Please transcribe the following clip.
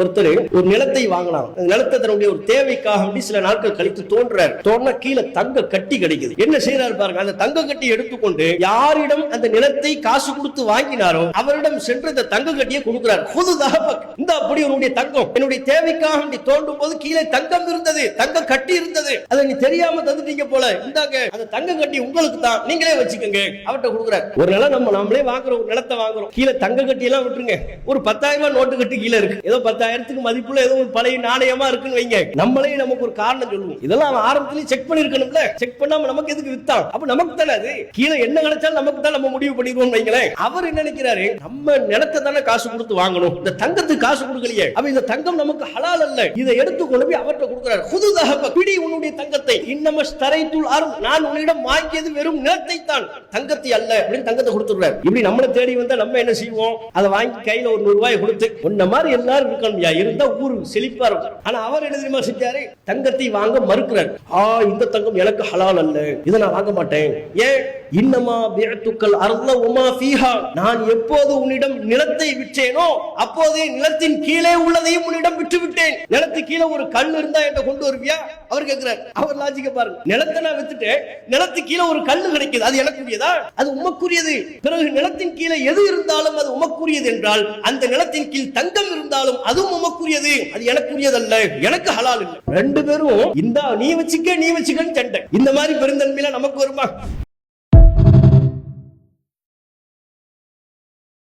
ஒருத்தர் ஒரு நிலத்தை வாங்கினார். நிலத்தை தன்னுடைய ஒரு தேவைக்காக சில நாட்கள் கழித்து தோன்றார். தோன்ற கீழே தங்க கட்டி கிடைக்குது. என்ன செய்யறாரு பாருங்க, அந்த தங்க கட்டி எடுத்துக்கொண்டு யாரிடம் அந்த நிலத்தை காசு கொடுத்து வாங்கினாரோ அவரிடம் சென்று அந்த தங்க கட்டியை கொடுக்கிறார். இந்த அப்படி உன்னுடைய தங்கம் என்னுடைய தேவைக்காக தோண்டும் போது கீழே தங்கம் இருந்தது, தங்க கட்டி இருந்தது, அதை நீ தெரியாம தந்துட்டீங்க போல, இந்தாங்க அந்த தங்க கட்டி உங்களுக்கு தான், நீங்களே வச்சுக்கோங்க அவர்கிட்ட கொடுக்குறார். ஒரு நிலம் நம்மளே வாங்குறோம், ஒரு நிலத்தை வாங்குறோம், கீழே தங்க கட்டி எல்லாம் விட்டுருங்க, ஒரு 10,000 ரூபாய் நோட்டு கட்டி கீழே இருக்கு, ஏதோ 10,000க்கு மதிப்புள்ள ஏதோ ஒரு பழைய நாணயமா இருக்குன்னு வைங்க, நம்மளே நமக்கு ஒரு காரணம் சொல்லுவோம். இதெல்லாம் ஆரம்பத்திலேயே செக் பண்ணிருக்கணும்ல, செக் பண்ணாம நமக்கு எதுக்கு வித்தான், அப்ப நமக்கு தானே அது, கீழே என்ன கிடைச்சாலும் நமக்கு தான், நம்ம முடிவு பண்ணிடுவோம் வைங்களேன். அவர் என்ன நினைக்கிறாரு, நம்ம நிலத்தை தானே காசு கொடுத்து வாங்கணும், இந்த தங்கத்துக்கு காசு கொடுக்கலையே, அப்ப இந்த தங்கம் நமக்கு ஹலால் அல்ல, இதை எடுத்து கொண்டு போய் அவர்கிட்ட கொடுக்கிறார். ஹுதுதஹப, பிடி உன்னுடைய தங்கத்தை, இன்னமஸ்தரைத்துல் அர்த், நான் உன்னிடம் வாங்கியது வெறும் நிலத்தை தான், தங்கத்தை அல்ல அப்படின்னு தங்கத்தை கொடுத்துறாரு. இப்படி நம்மளை தேடி வந்தா நம்ம என்ன செய்வோம், அதை வாங்கி கையில ஒரு 100 ரூபாய் கொடுத்து உன்ன மாதிரி எல்லாரும் இருக்கணும் இருந்தா ஊரு செழிப்பா இருக்கும். ஆனா அவர் என்ன தெரியுமா செஞ்சாரு, தங்கத்தை வாங்க மறுக்கிறார். இந்த தங்கம் எனக்கு ஹலால் அல்ல, இதை நான் வாங்க மாட்டேன். ஏன், இன்னமா பிஅத்துக்கல் அர்த வமா ஃபீஹா, நான் எப்போது உன்னிடம் நிலத்தை விற்றேனோ அப்போதே நிலத்தின் கீழே உள்ளதையும் உன்னிடம் விட்டு விட்டேன். நிலத்து கீழே ஒரு கல் இருந்தா என்கிட்ட கொண்டு வருவியா, அவர் கேட்கிறார். அவர் லாஜிக்க பாருங்க, நிலத்தை நான் வித்துட்டேன், நிலத்து கீழே ஒரு கல் கிடைக்குது, அது எனக்குரியதா, அது உமக்குரியது. பிறகு நிலத்தின் கீழே எது இருந்தாலும் அது உமக்குரியது என்றால், அந்த நிலத்தின் கீழ் தங்கம் இருந்தாலும் அதுவும் உமக்குரியது, அது எனக்குரியதல்ல, எனக்கு ஹலால் இல்லை. ரெண்டு பேரும் இந்த நீ வச்சுக்க நீ வச்சுக்கன்னு சண்டை. இந்த மாதிரி பெருந்தன்மையில நமக்கு வருமா?